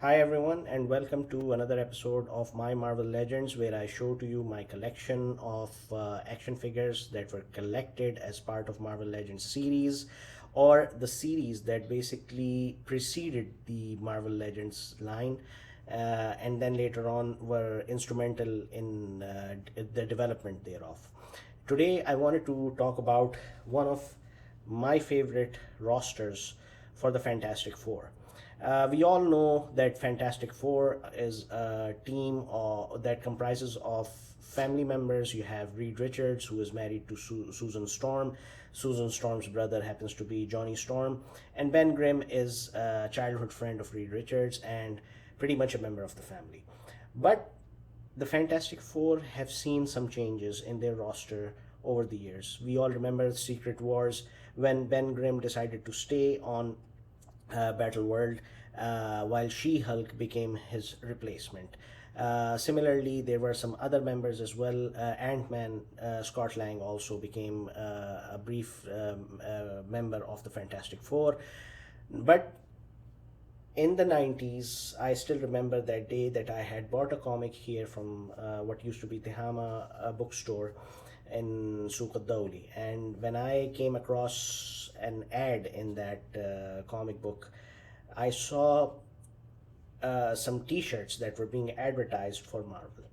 Hi everyone, and welcome to another episode of My Marvel Legends, where I show to you my collection of action figures that were collected as part of Marvel Legends series, or the series that basically preceded the Marvel Legends line, and then later on were instrumental in the development thereof. Today, I wanted to talk about one of my favorite rosters for the Fantastic Four. We all know that Fantastic Four is a team that comprises of family members. You have Reed Richards, who is married to Susan Storm. Susan Storm's brother happens to be Johnny Storm. And Ben Grimm is a childhood friend of Reed Richards and pretty much a member of the family. But the Fantastic Four have seen some changes in their roster over the years. We all remember Secret Wars when Ben Grimm decided to stay on Battle World, while She Hulk became his replacement. Similarly, there were some other members as well. Ant Man, Scott Lang also became a brief member of the Fantastic Four. But in the 90s, I still remember that day that I had bought a comic here from what used to be Tehama bookstore in Suq al-Dawli. And when I came across an ad in that comic book, I saw some t-shirts that were being advertised for Marvel.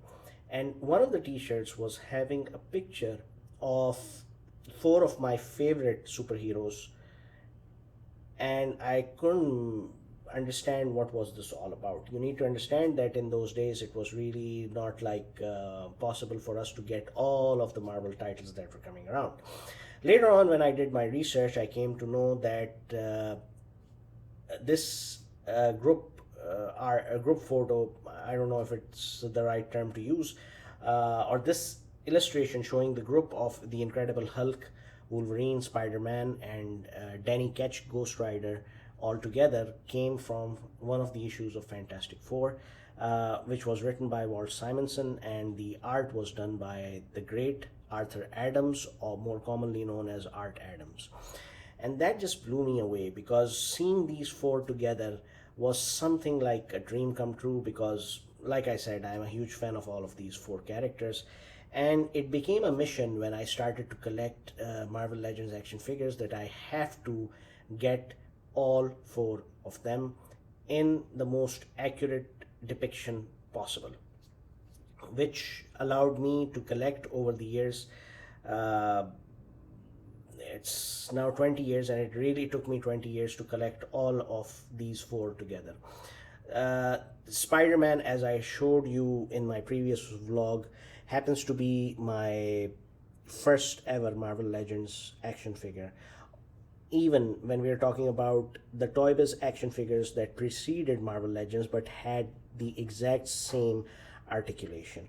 And one of the t-shirts was having a picture of four of my favorite superheroes, and I couldn't understand what was this all about. You need to understand that in those days it was really not like possible for us to get all of the Marvel titles that were coming around. Later on, when I did my research, I came to know that this our group photo, I don't know if it's the right term to use, or this illustration showing the group of the Incredible Hulk, Wolverine, Spider-Man, and Danny Ketch, Ghost Rider, all together came from one of the issues of Fantastic Four, which was written by Walt Simonson, and the art was done by the great Arthur Adams, or more commonly known as Art Adams. And that just blew me away because seeing these four together was something like a dream come true. Because, like I said, I'm a huge fan of all of these four characters, and it became a mission when I started to collect Marvel Legends action figures that I have to get all four of them in the most accurate depiction possible, which allowed me to collect over the years. Uh, it's now 20 years, and it really took me 20 years to collect all of these four together. Spider-Man, as I showed you in my previous vlog, happens to be my first ever Marvel Legends action figure. Even when we are talking about the Toy Biz action figures that preceded Marvel Legends but had the exact same articulation.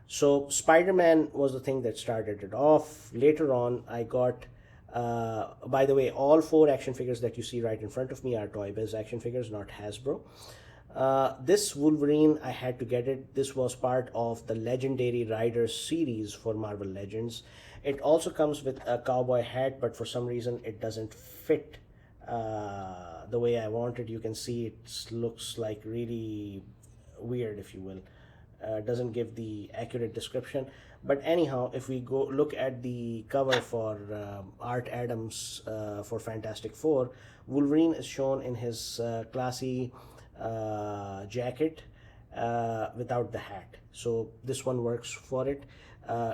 So Spider-Man was the thing that started it off. Later on, I got. By the way, all four action figures that you see right in front of me are Toy Biz action figures, not Hasbro. This Wolverine, I had to get it. This was part of the Legendary Riders series for Marvel Legends. It also comes with a cowboy hat, but for some reason it doesn't fit the way I wanted. You can see it looks like really weird, if you will. Doesn't give the accurate description. But anyhow, if we go look at the cover for Art Adams for Fantastic Four, Wolverine is shown in his classy jacket without the hat. So this one works for it.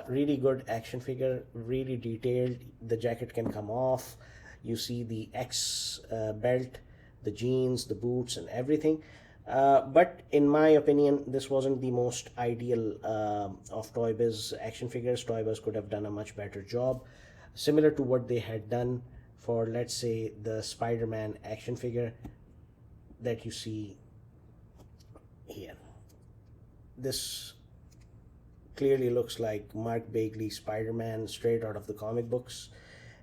Really good action figure, really detailed. The jacket can come off. You see the X belt, the jeans, the boots, and everything. But in my opinion, this wasn't the most ideal of Toy Biz action figures. Toy Biz could have done a much better job, similar to what they had done for, let's say, the Spider-Man action figure that you see here. This clearly looks like Mark Bagley Spider-Man straight out of the comic books.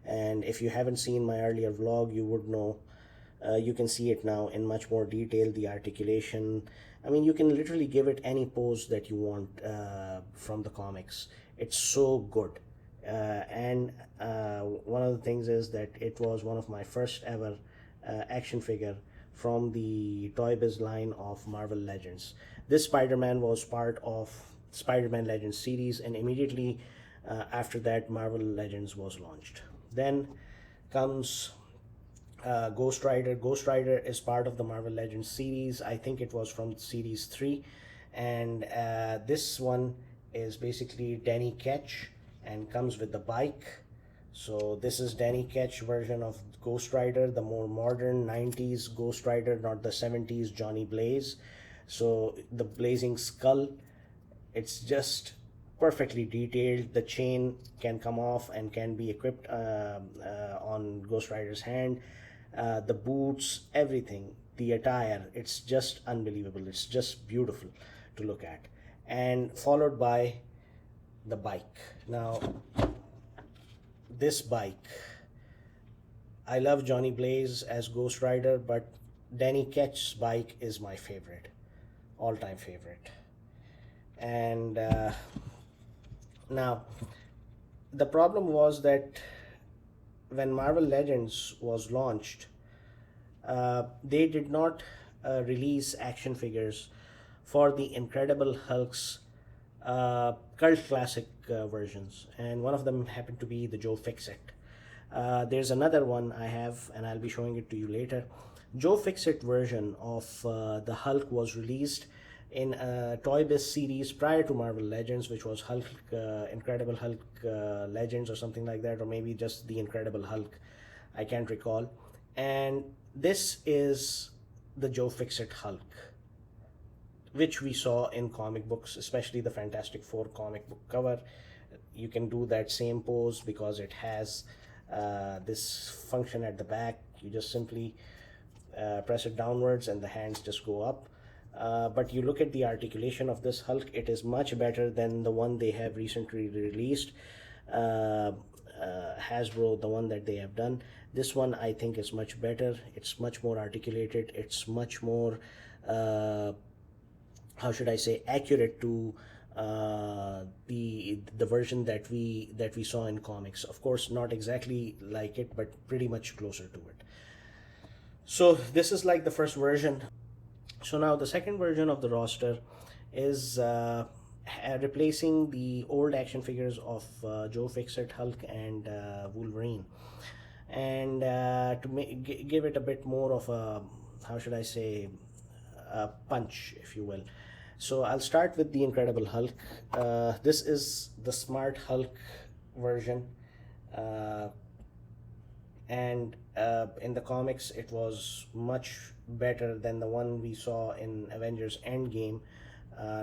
And if you haven't seen my earlier vlog, you would know. You can see it now in much more detail, the articulation. I mean, you can literally give it any pose that you want from the comics. It's so good. And One of the things is that it was one of my first ever action figure from the Toy Biz line of Marvel Legends. This Spider-Man was part of Spider-Man Legends series, and immediately after that, Marvel Legends was launched. Then comes Ghost Rider. Ghost Rider is part of the Marvel Legends series. I think it was from series 3. And this one is basically Danny Ketch and comes with the bike. So this is Danny Ketch version of Ghost Rider, the more modern 90s Ghost Rider, not the 70s Johnny Blaze. So the blazing skull, it's just perfectly detailed. The chain can come off and can be equipped on Ghost Rider's hand. The boots, everything, the attire, it's just unbelievable. It's just beautiful to look at. And followed by the bike. Now, this bike, I love Johnny Blaze as Ghost Rider, but Danny Ketch's bike is my favorite, all-time favorite. And now, the problem was that when Marvel Legends was launched, they did not release action figures for the Incredible Hulk's cult classic versions, and one of them happened to be the Joe Fixit. There's another one I have, and I'll be showing it to you later. Joe Fixit version of the Hulk was released in a Toy Biz series prior to Marvel Legends, which was Hulk, Incredible Hulk Legends or something like that, or maybe just the Incredible Hulk. I can't recall. And this is the Joe Fixit Hulk, which we saw in comic books, especially the Fantastic Four comic book cover. You can do that same pose because it has this function at the back. You just simply press it downwards and the hands just go up. But you look at the articulation of this Hulk, it is much better than the one they have recently released. Hasbro, the one that they have done. This one I think is much better. It's much more articulated. It's much more, how should I say, accurate to the version that we saw in comics. Of course, not exactly like it, but pretty much closer to it. So this is like the first version. So now the second version of the roster is replacing the old action figures of Joe Fixit, Hulk, and Wolverine, and to give it a bit more of a, how should I say, a punch, if you will. So I'll start with the Incredible Hulk. This is the Smart Hulk version, and in the comics it was much better than the one we saw in Avengers Endgame.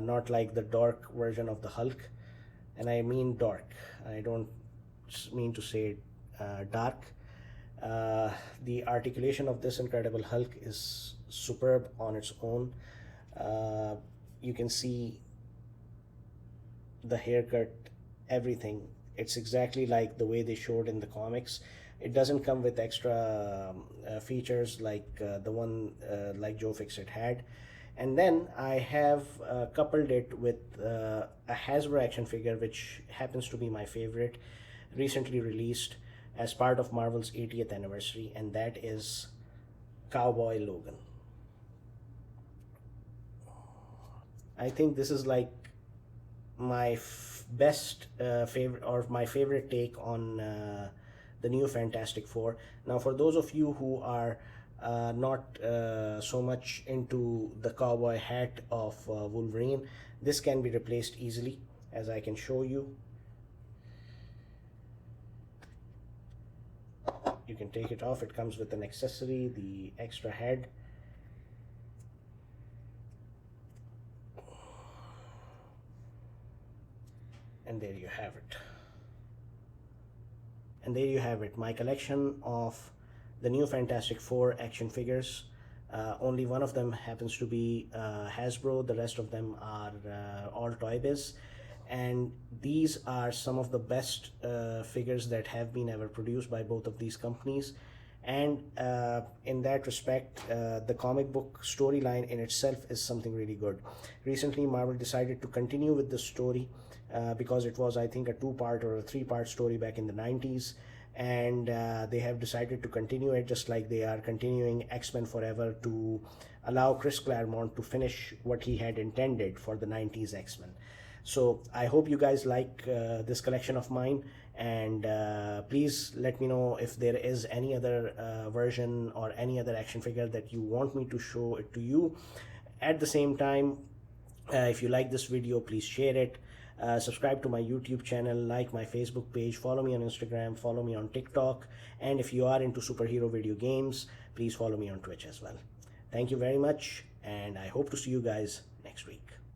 Not like the dark version of the Hulk, and I mean dark. I don't mean to say dark. The articulation of this Incredible Hulk is superb on its own. You can see the haircut, everything. It's exactly like the way they showed in the comics. It doesn't come with extra features like the one like Joe Fixit had. And then I have coupled it with a Hasbro action figure, which happens to be my favorite, recently released as part of Marvel's 80th anniversary, and that is Cowboy Logan. I think this is like my best favorite, or my favorite take on the new Fantastic Four. Now, for those of you who are not so much into the cowboy hat of Wolverine, this can be replaced easily, as I can show you. You can take it off. It comes with an accessory, the extra head. And there you have it. And there you have it, my collection of the new Fantastic Four action figures. Only one of them happens to be Hasbro. The rest of them are all Toy Biz. And these are some of the best figures that have been ever produced by both of these companies. And in that respect, the comic book storyline in itself is something really good. Recently, Marvel decided to continue with the story because it was, I think, a two-part or a three-part story back in the 90s. and they have decided to continue it, just like they are continuing X-Men Forever to allow Chris Claremont to finish what he had intended for the 90s X-Men. So I hope you guys like this collection of mine, and please let me know if there is any other version or any other action figure that you want me to show it to you. At the same time, if you like this video, please share it. Subscribe to my YouTube channel, like my Facebook page, follow me on Instagram, follow me on TikTok, and if you are into superhero video games, please follow me on Twitch as well. Thank you very much, and I hope to see you guys next week.